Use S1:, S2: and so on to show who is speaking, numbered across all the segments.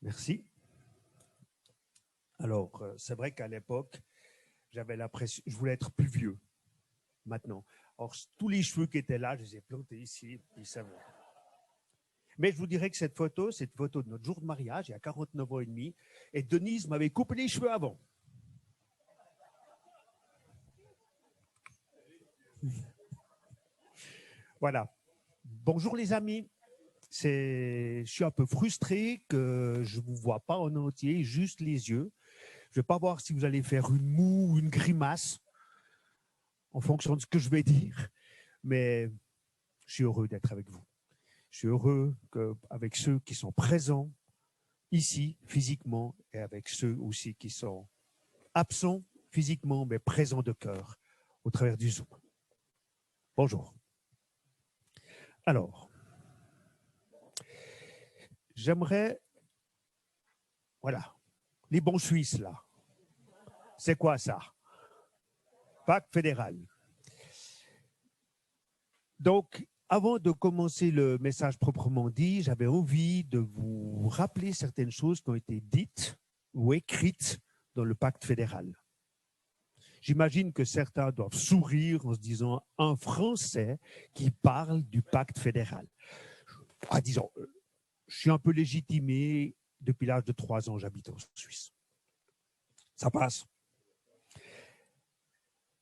S1: Merci. Alors, c'est vrai qu'à l'époque, j'avais l'impression, je voulais être plus vieux. Maintenant, or tous les cheveux qui étaient là, je les ai plantés ici, puis ça va. Mais je vous dirais que cette photo, c'est une photo de notre jour de mariage, il y a 49 ans et demi, et Denise m'avait coupé les cheveux avant. Voilà. Bonjour les amis. Je suis un peu frustré que je ne vous vois pas en entier, juste les yeux. Je ne vais pas voir si vous allez faire une moue ou une grimace en fonction de ce que je vais dire, mais je suis heureux d'être avec vous. Je suis heureux avec ceux qui sont présents ici physiquement et avec ceux aussi qui sont absents physiquement mais présents de cœur au travers du Zoom. Bonjour. Alors, j'aimerais, voilà, les bons Suisses là, c'est quoi ça? Pacte fédéral. Donc, avant de commencer le message proprement dit, j'avais envie de vous rappeler certaines choses qui ont été dites ou écrites dans le pacte fédéral. J'imagine que certains doivent sourire en se disant un Français qui parle du pacte fédéral. Disons, je suis un peu légitimé depuis l'âge de 3 ans, j'habite en Suisse. Ça passe.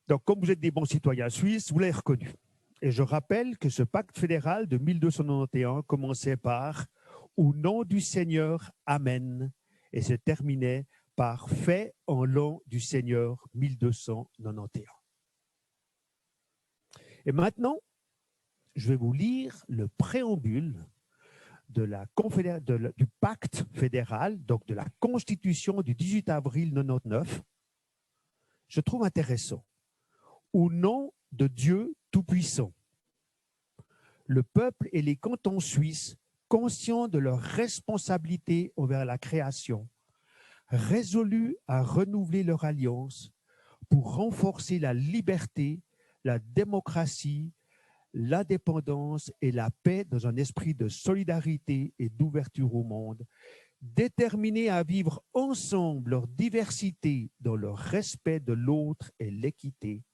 S1: Donc, comme vous êtes des bons citoyens suisses, vous l'avez reconnu. Et je rappelle que ce pacte fédéral de 1291 commençait par « Au nom du Seigneur, Amen » et se terminait par « Fait en l'an du Seigneur 1291 ». Et maintenant, je vais vous lire le préambule du pacte fédéral, donc de la Constitution du 18 avril 99. Je trouve intéressant. « Au nom de Dieu Tout-Puissant, le peuple et les cantons suisses, conscients de leur responsabilité envers la création, résolus à renouveler leur alliance pour renforcer la liberté, la démocratie, l'indépendance et la paix dans un esprit de solidarité et d'ouverture au monde, déterminés à vivre ensemble leur diversité dans le respect de l'autre et l'équité,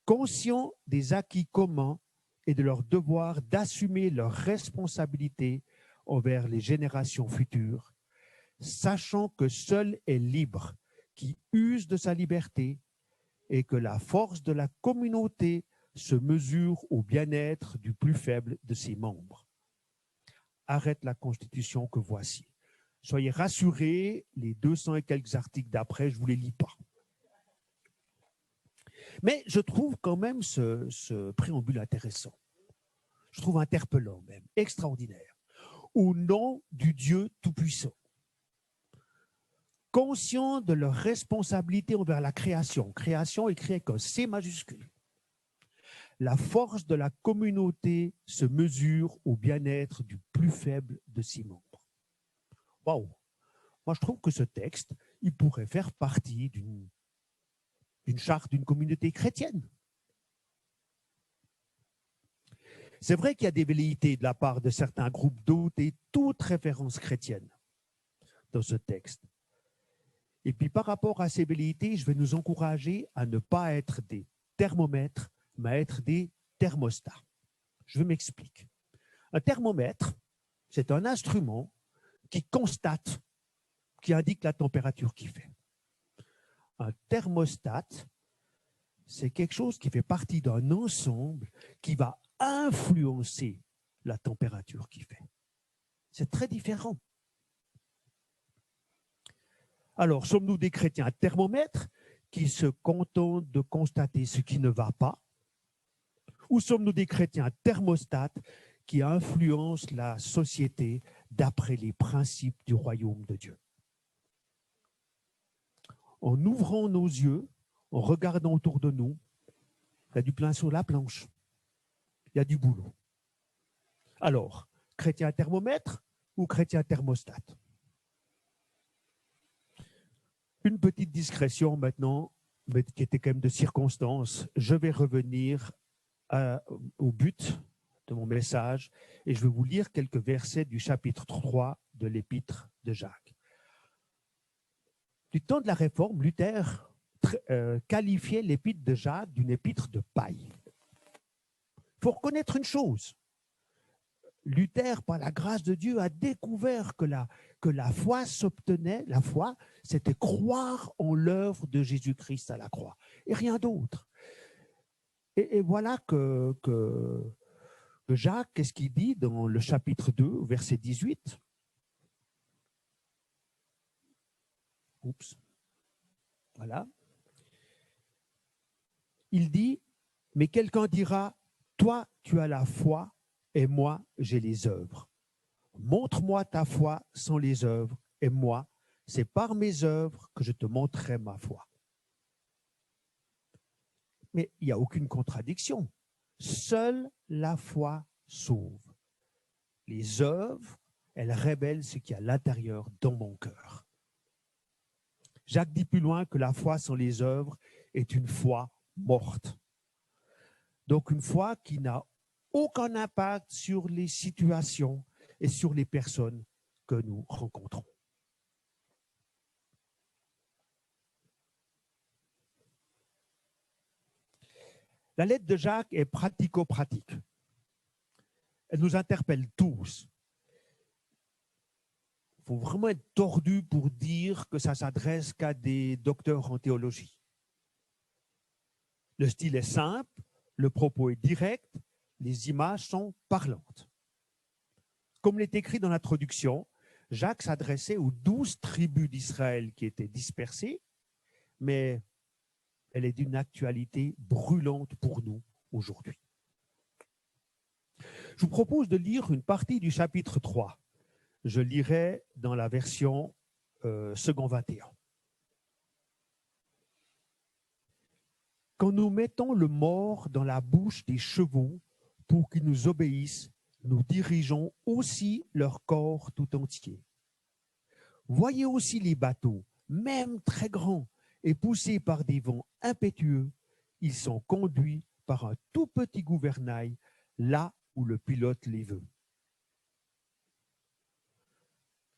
S1: conscients des acquis communs et de leur devoir d'assumer leurs responsabilités envers les générations futures, sachant que seul est libre qui use de sa liberté et que la force de la communauté se mesure au bien-être du plus faible de ses membres. » Arrête la Constitution que voici. Soyez rassurés, les 200 et quelques articles d'après, je ne vous les lis pas. Mais je trouve quand même ce préambule intéressant. Je trouve interpellant même, extraordinaire. Au nom du Dieu Tout-Puissant, conscient de leur responsabilité envers la création, création écrit avec un C majuscule, la force de la communauté se mesure au bien-être du plus faible de ses membres. Waouh! Moi, je trouve que ce texte, il pourrait faire partie d'une charte d'une communauté chrétienne. C'est vrai qu'il y a des velléités de la part de certains groupes d'ôter toute référence chrétienne dans ce texte. Et puis par rapport à ces velléités, je vais nous encourager à ne pas être des thermomètres, mais à être des thermostats. Je m'explique. Un thermomètre, c'est un instrument qui constate, qui indique la température qu'il fait. Un thermostat, c'est quelque chose qui fait partie d'un ensemble qui va influencer la température qu'il fait. C'est très différent. Alors, sommes-nous des chrétiens thermomètres qui se contentent de constater ce qui ne va pas? Ou sommes-nous des chrétiens thermostates qui influencent la société d'après les principes du royaume de Dieu? En ouvrant nos yeux, en regardant autour de nous, il y a du pain sur la planche. Il y a du boulot. Alors, chrétien thermomètre ou chrétien thermostate? Une petite discrétion maintenant, mais qui était quand même de circonstance. Je vais revenir au but de mon message et je vais vous lire quelques versets du chapitre 3 de l'épître de Jacques. Du temps de la Réforme, Luther qualifiait l'épître de Jacques d'une épître de paille. Il faut reconnaître une chose. Luther, par la grâce de Dieu, a découvert que la foi s'obtenait, la foi, c'était croire en l'œuvre de Jésus-Christ à la croix, et rien d'autre. Et voilà que Jacques, qu'est-ce qu'il dit dans le chapitre 2, verset 18 ? Oups. Voilà. Il dit, mais quelqu'un dira, toi, tu as la foi, et moi, j'ai les œuvres. Montre-moi ta foi sans les œuvres, et moi, c'est par mes œuvres que je te montrerai ma foi. Mais il n'y a aucune contradiction. Seule la foi sauve. Les œuvres, elles révèlent ce qu'il y a à l'intérieur dans mon cœur. Jacques dit plus loin que la foi sans les œuvres est une foi morte. Donc une foi qui n'a aucun impact sur les situations et sur les personnes que nous rencontrons. La lettre de Jacques est pratico-pratique. Elle nous interpelle tous. Il faut vraiment être tordu pour dire que ça s'adresse qu'à des docteurs en théologie. Le style est simple, le propos est direct, les images sont parlantes. Comme l'est écrit dans l'introduction, Jacques s'adressait aux 12 tribus d'Israël qui étaient dispersées, mais elle est d'une actualité brûlante pour nous aujourd'hui. Je vous propose de lire une partie du chapitre 3. Je lirai dans la version second 21. Quand nous mettons le mors dans la bouche des chevaux pour qu'ils nous obéissent, nous dirigeons aussi leur corps tout entier. Voyez aussi les bateaux, même très grands, et poussés par des vents impétueux, ils sont conduits par un tout petit gouvernail, là où le pilote les veut.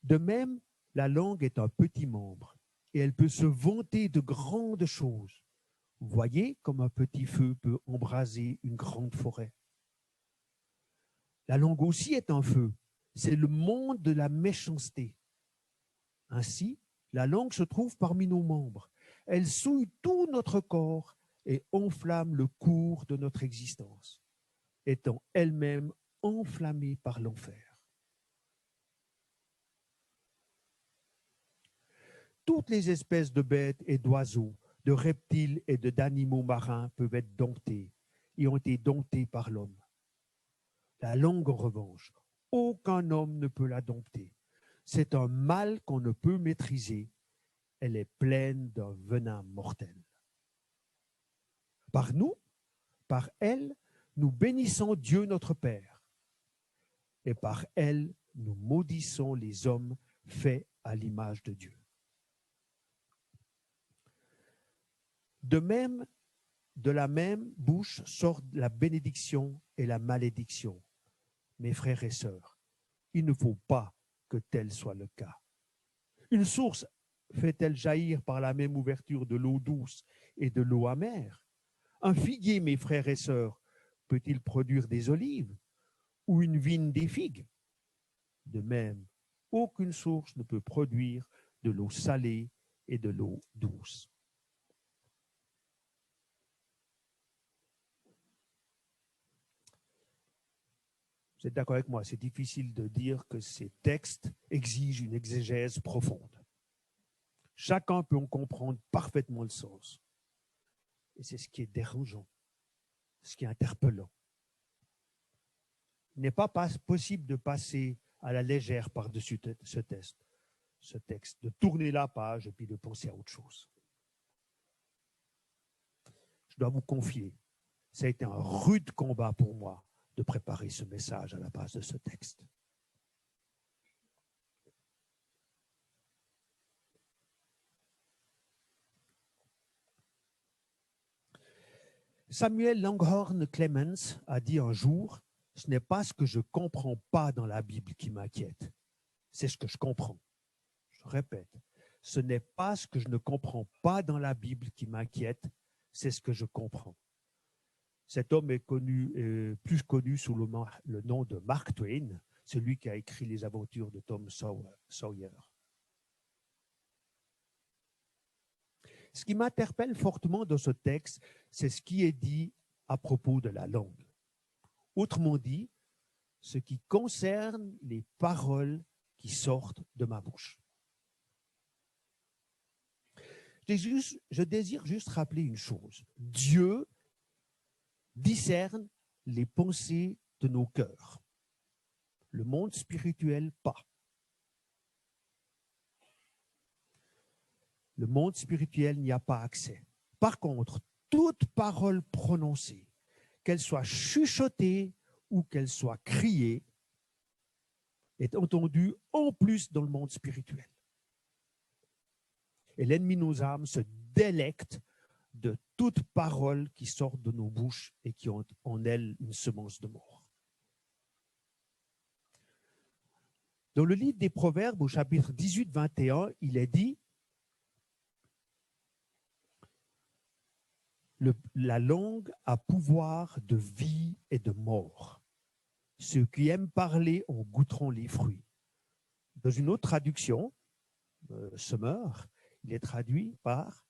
S1: De même, la langue est un petit membre, et elle peut se vanter de grandes choses. Voyez comme un petit feu peut embraser une grande forêt. La langue aussi est un feu, c'est le monde de la méchanceté. Ainsi, la langue se trouve parmi nos membres. Elle souille tout notre corps et enflamme le cours de notre existence, étant elle-même enflammée par l'enfer. Toutes les espèces de bêtes et d'oiseaux, de reptiles et d'animaux marins peuvent être domptés et ont été domptés par l'homme. La langue, en revanche, aucun homme ne peut la dompter. C'est un mal qu'on ne peut maîtriser. Elle est pleine d'un venin mortel. Par nous, par elle, nous bénissons Dieu notre Père. Et par elle, nous maudissons les hommes faits à l'image de Dieu. De même, de la même bouche sortent la bénédiction et la malédiction. Mes frères et sœurs, il ne faut pas que tel soit le cas. Une source fait-elle jaillir par la même ouverture de l'eau douce et de l'eau amère? Un figuier, mes frères et sœurs, peut-il produire des olives ou une vigne des figues? De même, aucune source ne peut produire de l'eau salée et de l'eau douce. Vous êtes d'accord avec moi, c'est difficile de dire que ces textes exigent une exégèse profonde. Chacun peut en comprendre parfaitement le sens. Et c'est ce qui est dérangeant, ce qui est interpellant. Il n'est pas possible de passer à la légère par-dessus ce texte, de tourner la page et puis de penser à autre chose. Je dois vous confier, ça a été un rude combat pour moi de préparer ce message à la base de ce texte. Samuel Langhorne Clemens a dit un jour, Ce n'est pas ce que je ne comprends pas dans la Bible qui m'inquiète, c'est ce que je comprends. Je répète, ce n'est pas ce que je ne comprends pas dans la Bible qui m'inquiète, c'est ce que je comprends. Cet homme est plus connu sous le nom de Mark Twain, celui qui a écrit les aventures de Tom Sawyer. Ce qui m'interpelle fortement dans ce texte, c'est ce qui est dit à propos de la langue. Autrement dit, ce qui concerne les paroles qui sortent de ma bouche. Je désire juste rappeler une chose. Dieu discerne les pensées de nos cœurs. Le monde spirituel, pas. Le monde spirituel n'y a pas accès. Par contre, toute parole prononcée, qu'elle soit chuchotée ou qu'elle soit criée, est entendue en plus dans le monde spirituel. Et l'ennemi de nos âmes se délecte de toute parole qui sort de nos bouches et qui ont en elle une semence de mort. Dans le livre des Proverbes, au chapitre 18-21, il est dit la langue a pouvoir de vie et de mort. Ceux qui aiment parler en goûteront les fruits. Dans une autre traduction, Summer, il est traduit par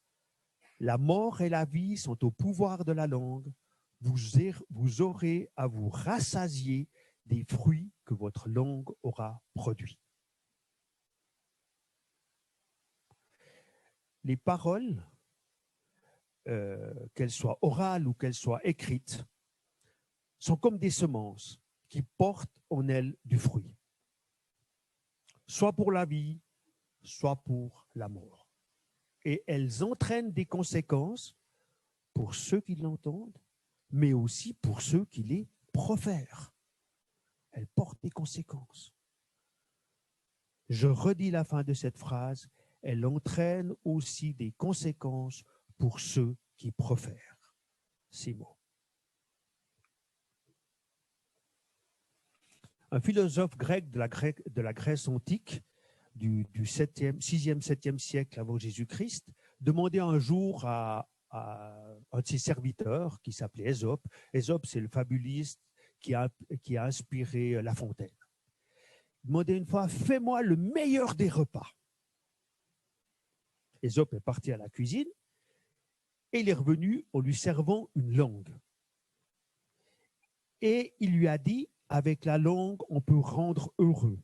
S1: la mort et la vie sont au pouvoir de la langue. Vous aurez à vous rassasier des fruits que votre langue aura produits. Les paroles, qu'elles soient orales ou qu'elles soient écrites, sont comme des semences qui portent en elles du fruit, soit pour la vie, soit pour la mort. Et elles entraînent des conséquences pour ceux qui l'entendent, mais aussi pour ceux qui les profèrent. Elles portent des conséquences. Je redis la fin de cette phrase, elle entraîne aussi des conséquences pour ceux qui profèrent ces mots. Un philosophe grec de la Grèce antique, du 6e, 7e siècle avant Jésus-Christ, demandait un jour à un de ses serviteurs qui s'appelait Ésope. Ésope, c'est le fabuliste qui a inspiré La Fontaine. Il demandait une fois, fais-moi le meilleur des repas. Ésope est parti à la cuisine et il est revenu en lui servant une langue. Et il lui a dit, avec la langue, on peut rendre heureux,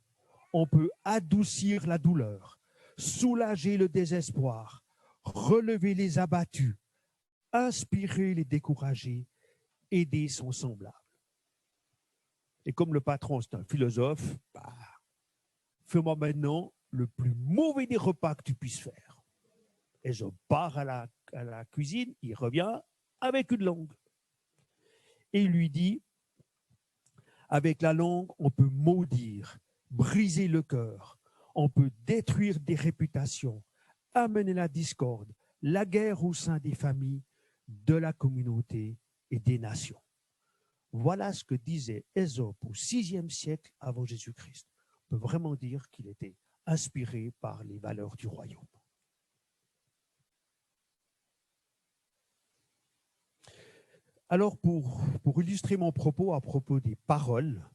S1: on peut adoucir la douleur, soulager le désespoir, relever les abattus, inspirer les découragés, aider son semblable. Et comme le patron, c'est un philosophe, fais-moi maintenant le plus mauvais des repas que tu puisses faire. Et je pars à la cuisine, il revient avec une langue. Et il lui dit, avec la langue, on peut maudire, briser le cœur, on peut détruire des réputations, amener la discorde, la guerre au sein des familles, de la communauté et des nations. Voilà ce que disait Ésope au 6e siècle avant Jésus-Christ. On peut vraiment dire qu'il était inspiré par les valeurs du royaume. Alors, pour illustrer mon propos à propos des paroles,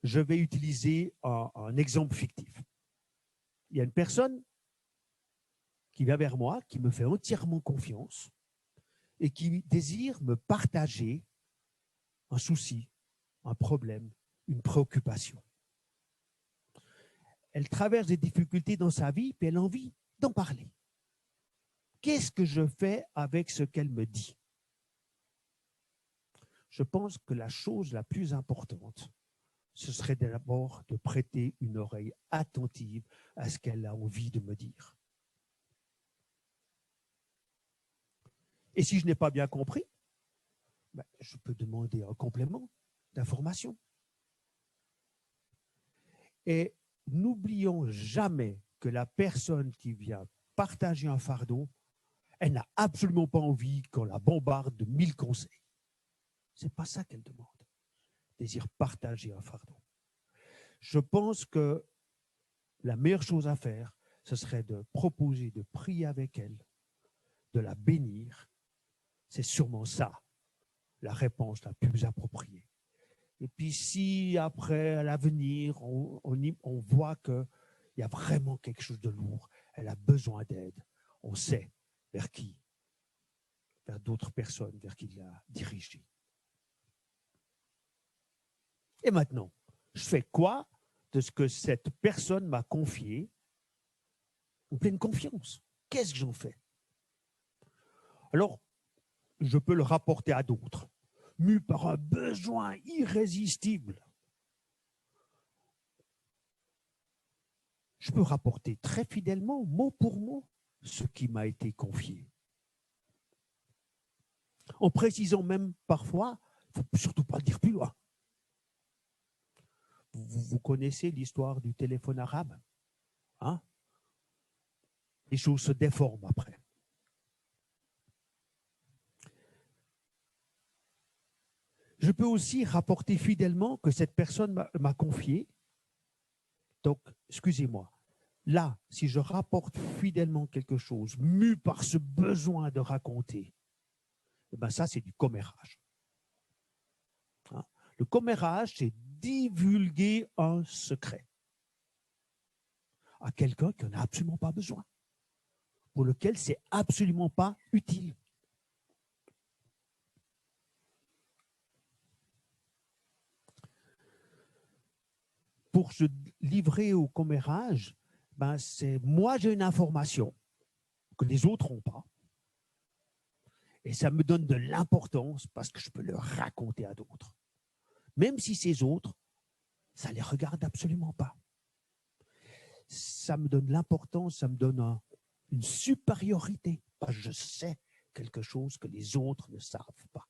S1: je vais utiliser un exemple fictif. Il y a une personne qui vient vers moi, qui me fait entièrement confiance et qui désire me partager un souci, un problème, une préoccupation. Elle traverse des difficultés dans sa vie, puis elle a envie d'en parler. Qu'est-ce que je fais avec ce qu'elle me dit? Je pense que la chose la plus importante, ce serait d'abord de prêter une oreille attentive à ce qu'elle a envie de me dire. Et si je n'ai pas bien compris, je peux demander un complément d'information. Et n'oublions jamais que la personne qui vient partager un fardeau, elle n'a absolument pas envie qu'on la bombarde de 1000 conseils. Ce n'est pas ça qu'elle demande. désire partager un fardeau. Je pense que la meilleure chose à faire, ce serait de proposer, de prier avec elle, de la bénir. C'est sûrement ça, la réponse la plus appropriée. Et puis si après, à l'avenir, on voit qu'il y a vraiment quelque chose de lourd, elle a besoin d'aide, on sait vers qui, vers d'autres personnes, vers qui la diriger. Et maintenant, je fais quoi de ce que cette personne m'a confié en pleine confiance? Qu'est-ce que j'en fais? Alors, je peux le rapporter à d'autres, mu par un besoin irrésistible. Je peux rapporter très fidèlement, mot pour mot, ce qui m'a été confié. En précisant même parfois, il ne faut surtout pas le dire plus loin. Vous connaissez l'histoire du téléphone arabe, hein? Les choses se déforment après. Je peux aussi rapporter fidèlement que cette personne m'a confié. Donc, excusez-moi, là, si je rapporte fidèlement quelque chose, mu par ce besoin de raconter, eh ben ça, c'est du commérage. Hein? Le commérage, c'est divulguer un secret à quelqu'un qui n'en a absolument pas besoin, pour lequel c'est absolument pas utile. Pour se livrer au commérage, ben c'est moi j'ai une information que les autres n'ont pas, et ça me donne de l'importance parce que je peux le raconter à d'autres, même si ces autres, ça ne les regarde absolument pas. Ça me donne l'importance, ça me donne une supériorité, parce que je sais quelque chose que les autres ne savent pas.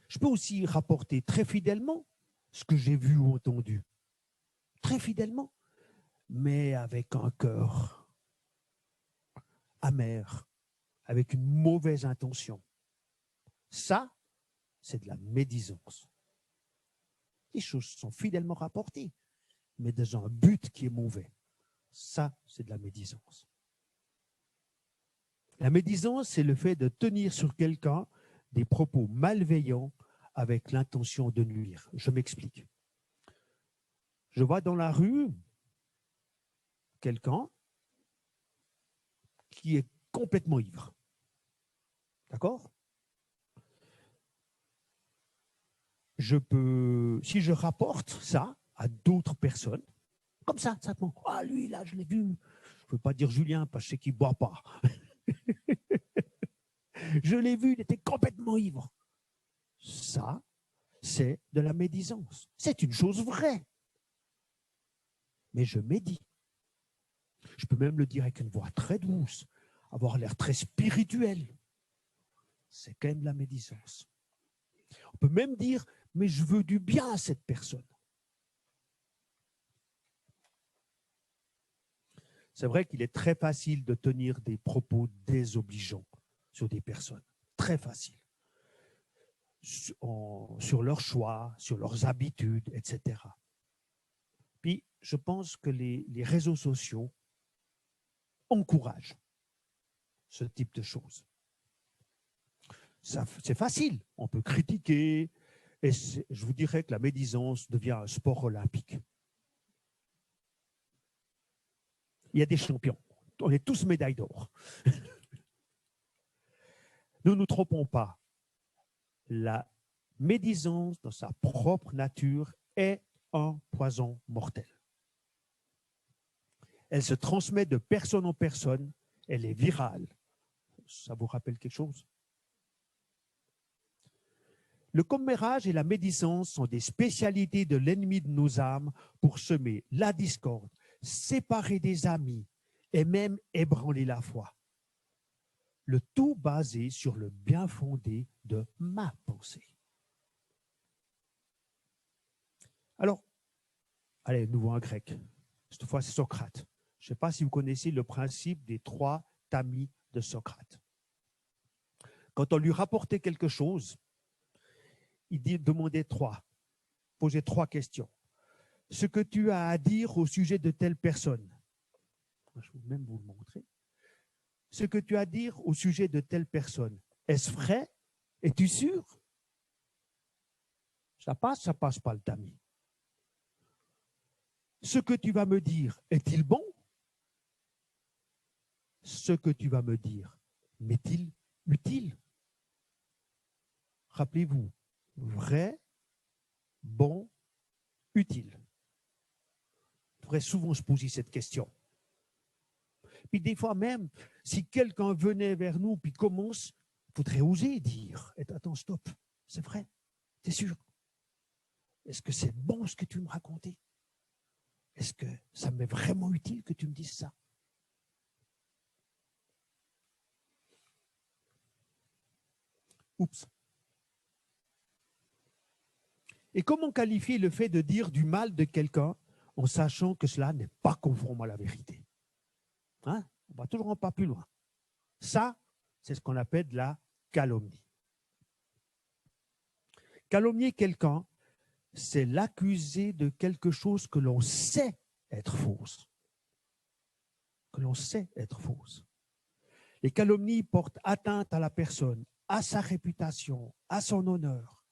S1: Je peux aussi rapporter très fidèlement ce que j'ai vu ou entendu, très fidèlement, mais avec un cœur amer, avec une mauvaise intention. Ça, c'est de la médisance. Les choses sont fidèlement rapportées, mais dans un but qui est mauvais. Ça, c'est de la médisance. La médisance, c'est le fait de tenir sur quelqu'un des propos malveillants avec l'intention de nuire. Je m'explique. Je vois dans la rue quelqu'un qui est complètement ivre. D'accord? Si je rapporte ça à d'autres personnes, comme ça, simplement, ah lui, là, je l'ai vu. Je ne veux pas dire Julien, parce que je sais qu'il ne boit pas. Je l'ai vu, il était complètement ivre. Ça, c'est de la médisance. C'est une chose vraie. Mais je médis. Je peux même le dire avec une voix très douce, avoir l'air très spirituel. C'est quand même de la médisance. On peut même dire, mais je veux du bien à cette personne. C'est vrai qu'il est très facile de tenir des propos désobligeants sur des personnes. Très facile. Sur leurs choix, sur leurs habitudes, etc. Puis, je pense que les réseaux sociaux encouragent ce type de choses. C'est facile, on peut critiquer, et je vous dirais que la médisance devient un sport olympique. Il y a des champions, on est tous médailles d'or. Ne nous trompons pas, la médisance dans sa propre nature est un poison mortel. Elle se transmet de personne en personne, elle est virale. Ça vous rappelle quelque chose? Le commérage et la médisance sont des spécialités de l'ennemi de nos âmes pour semer la discorde, séparer des amis et même ébranler la foi. Le tout basé sur le bien fondé de ma pensée. Alors, allez, nouveau un grec. Cette fois, c'est Socrate. Je ne sais pas si vous connaissez le principe des 3 tamis de Socrate. quand on lui rapportait quelque chose, il demandait posait trois questions. Ce que tu as à dire au sujet de telle personne. Je vais même vous le montrer. Ce que tu as à dire au sujet de telle personne, est-ce vrai? Es-tu sûr? Ça passe pas le tamis. Ce que tu vas me dire, est-il bon? Ce que tu vas me dire, m'est-il utile? Rappelez-vous, vrai, bon, utile. On devrait souvent se poser cette question. Puis des fois même, si quelqu'un venait vers nous puis commence, il faudrait oser dire, attends, stop, c'est vrai, t'es sûr? Est-ce que c'est bon ce que tu me racontais? Est-ce que ça m'est vraiment utile que tu me dises ça? Oups. Et comment qualifier le fait de dire du mal de quelqu'un en sachant que cela n'est pas conforme à la vérité? Hein? On va toujours pas plus loin. Ça, c'est ce qu'on appelle de la calomnie. Calomnier quelqu'un, c'est l'accuser de quelque chose que l'on sait être fausse. Que l'on sait être fausse. Les calomnies portent atteinte à la personne, à sa réputation, à son honneur.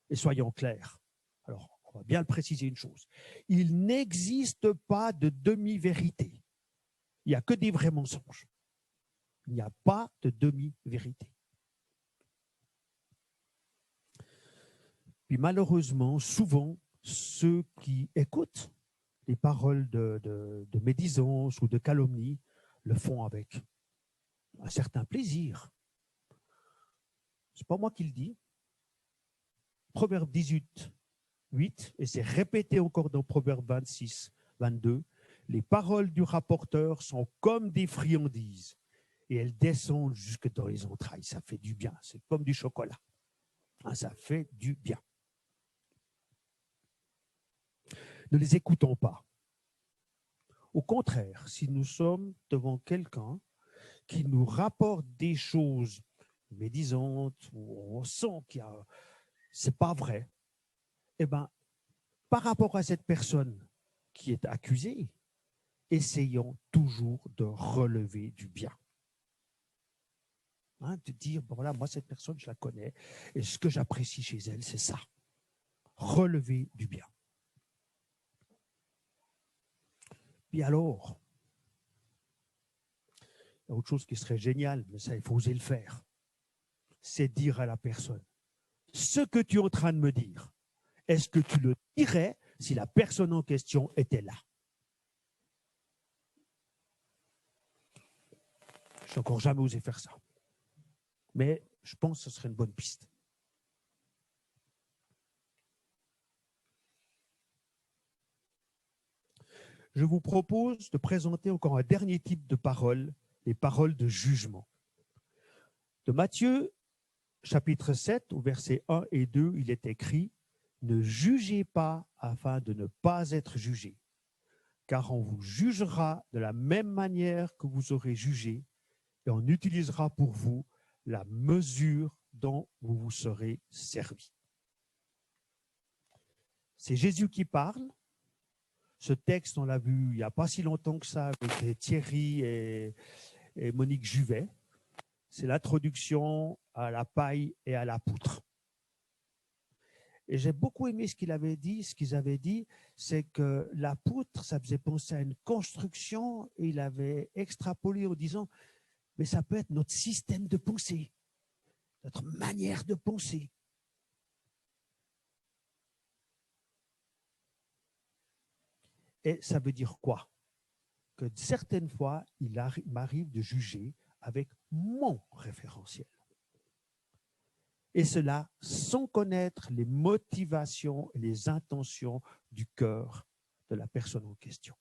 S1: Et soyons clairs. Alors, on va bien le préciser une chose. Il n'existe pas de demi-vérité. Il n'y a que des vrais mensonges. Il n'y a pas de demi-vérité. Puis malheureusement, souvent, ceux qui écoutent les paroles de médisance ou de calomnie le font avec un certain plaisir. C'est pas moi qui le dis. Proverbe 18, 8, et c'est répété encore dans Proverbe 26, 22. Les paroles du rapporteur sont comme des friandises et elles descendent jusque dans les entrailles. Ça fait du bien. C'est comme du chocolat. Ça fait du bien. Ne les écoutons pas. Au contraire, si nous sommes devant quelqu'un qui nous rapporte des choses médisantes, où on sent qu'il y a, c'est pas vrai, eh ben, par rapport à cette personne qui est accusée, essayons toujours de relever du bien. De dire, bon, voilà, moi, cette personne, je la connais, et ce que j'apprécie chez elle, c'est ça. Relever du bien. Puis alors, il y a autre chose qui serait génial, mais ça, il faut oser le faire. C'est dire à la personne, ce que tu es en train de me dire, est-ce que tu le dirais si la personne en question était là? Je n'ai encore jamais osé faire ça. Mais je pense que ce serait une bonne piste. Je vous propose de présenter encore un dernier type de paroles, les paroles de jugement. De Matthieu, chapitre 7, au verset 1 et 2, il est écrit « Ne jugez pas afin de ne pas être jugés, car on vous jugera de la même manière que vous aurez jugé, et on utilisera pour vous la mesure dont vous vous serez servi. » C'est Jésus qui parle. Ce texte, on l'a vu il n'y a pas si longtemps que ça avec Thierry et Monique Juvet. C'est l'introduction à la paille et à la poutre. Et j'ai beaucoup aimé ce qu'ils avaient dit, c'est que la poutre, ça faisait penser à une construction, et il avait extrapolé en disant, mais ça peut être notre système de pensée, notre manière de penser. Et ça veut dire quoi? Que certaines fois, il m'arrive de juger avec mon référentiel. Et cela sans connaître les motivations et les intentions du cœur de la personne en question.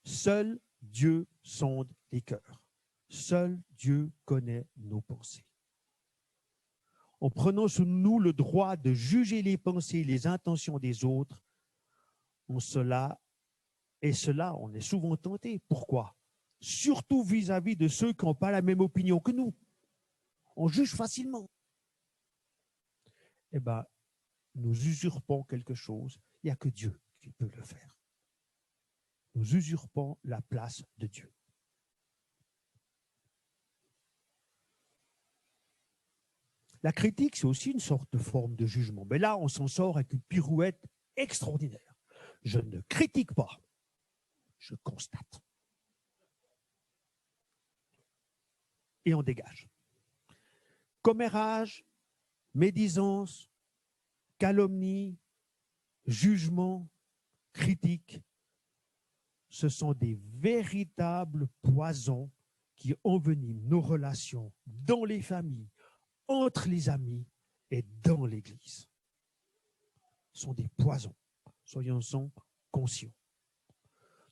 S1: Seul Dieu sonde les cœurs. Seul Dieu connaît nos pensées. En prenant sur nous le droit de juger les pensées et les intentions des autres, on est souvent tenté. Pourquoi? surtout vis-à-vis de ceux qui n'ont pas la même opinion que nous. On juge facilement. Eh bien, nous usurpons quelque chose. Il n'y a que Dieu qui peut le faire. Nous usurpons la place de Dieu. La critique, c'est aussi une sorte de forme de jugement. Mais là, on s'en sort avec une pirouette extraordinaire. Je ne critique pas, je constate. Et on dégage. Commérage, médisance, calomnie, jugement, critique, ce sont des véritables poisons qui enveniment nos relations dans les familles, entre les amis et dans l'Église. Ce sont des poisons. Soyons-en conscients.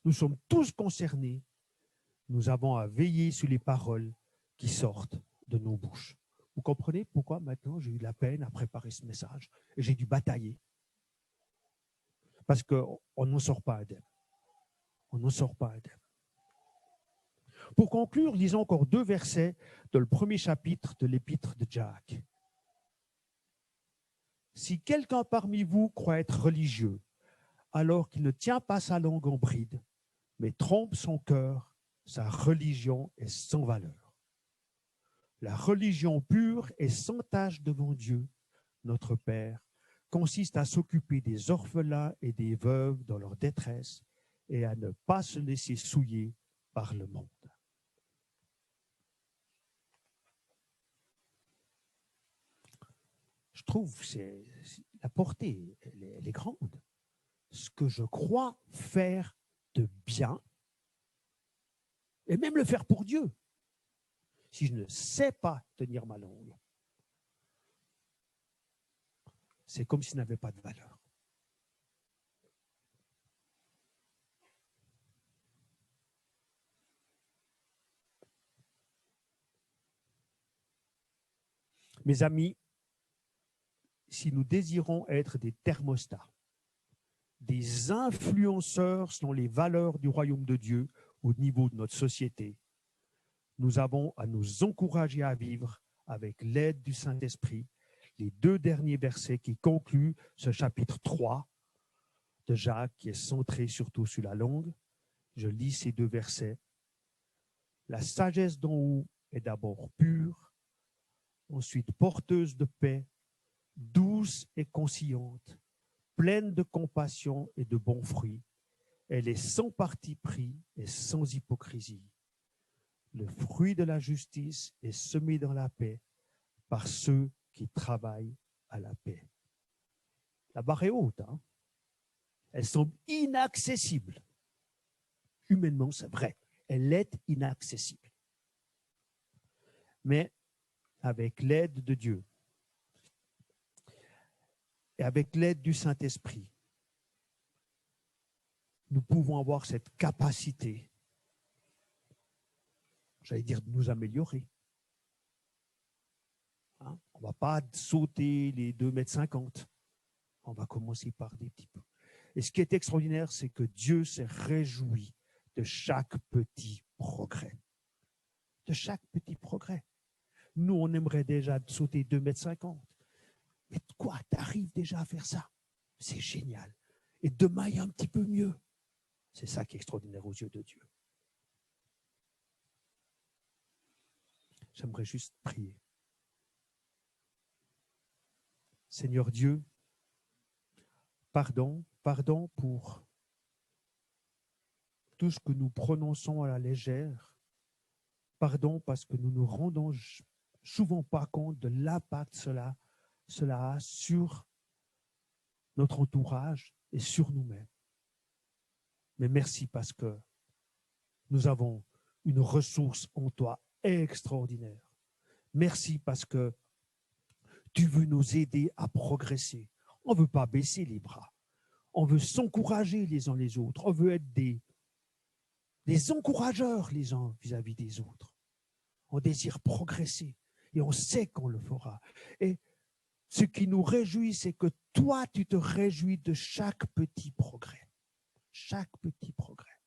S1: Nous sommes tous concernés. Nous avons à veiller sur les paroles qui sortent de nos bouches. Vous comprenez pourquoi maintenant j'ai eu de la peine à préparer ce message et j'ai dû batailler? Parce qu'on n'en sort pas indemne. On n'en sort pas indemne. Pour conclure, lisons encore 2 versets dans le premier chapitre de l'épître de Jacques. Si quelqu'un parmi vous croit être religieux, alors qu'il ne tient pas sa langue en bride, mais trompe son cœur, sa religion est sans valeur. La religion pure et sans tache devant Dieu, notre Père, consiste à s'occuper des orphelins et des veuves dans leur détresse et à ne pas se laisser souiller par le monde. Je trouve que la portée, elle est grande. Ce que je crois faire de bien, et même le faire pour Dieu, si je ne sais pas tenir ma langue, c'est comme s'il n'avait pas de valeur. Mes amis, si nous désirons être des thermostats, des influenceurs selon les valeurs du royaume de Dieu au niveau de notre société, nous avons à nous encourager à vivre avec l'aide du Saint-Esprit les 2 derniers versets qui concluent ce chapitre 3 de Jacques qui est centré surtout sur la langue. Je lis ces 2 versets. La sagesse d'en haut est d'abord pure, ensuite porteuse de paix, douce et conciliante, pleine de compassion et de bons fruits. Elle est sans parti pris et sans hypocrisie. Le fruit de la justice est semé dans la paix par ceux qui travaillent à la paix. La barre est haute, hein? Elle semble inaccessible. Humainement, c'est vrai. Elle est inaccessible. Mais avec l'aide de Dieu et avec l'aide du Saint-Esprit, nous pouvons avoir cette capacité, j'allais dire, de nous améliorer. Hein? On ne va pas sauter les 2,50 m. On va commencer par des petits peu. Et ce qui est extraordinaire, c'est que Dieu s'est réjoui de chaque petit progrès. De chaque petit progrès. Nous, on aimerait déjà sauter 2,50 m. Mais quoi, tu arrives déjà à faire ça? C'est génial. Et demain, il y a un petit peu mieux. C'est ça qui est extraordinaire aux yeux de Dieu. J'aimerais juste prier. Seigneur Dieu, pardon pour tout ce que nous prononçons à la légère. Pardon parce que nous ne nous rendons souvent pas compte de l'impact cela a sur notre entourage et sur nous-mêmes. Mais merci parce que nous avons une ressource en toi extraordinaire. Merci parce que tu veux nous aider à progresser. On ne veut pas baisser les bras. On veut s'encourager les uns les autres. On veut être des encourageurs les uns vis-à-vis des autres. On désire progresser et on sait qu'on le fera. Et ce qui nous réjouit, c'est que toi, tu te réjouis de chaque petit progrès. Chaque petit progrès.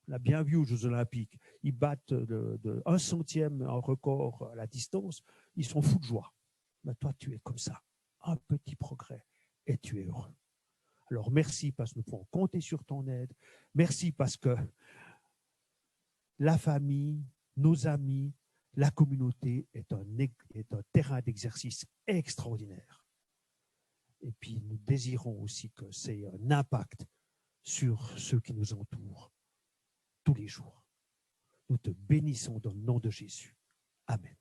S1: On l'a bien vu aux Jeux Olympiques. Ils battent de 1 centième un record à la distance. Ils sont fous de joie. Mais toi, tu es comme ça. Un petit progrès et tu es heureux. Alors, merci parce que nous pouvons compter sur ton aide. Merci parce que la famille, nos amis, la communauté est un terrain d'exercice extraordinaire. Et puis, nous désirons aussi que c'est un impact sur ceux qui nous entourent tous les jours. Nous te bénissons dans le nom de Jésus. Amen.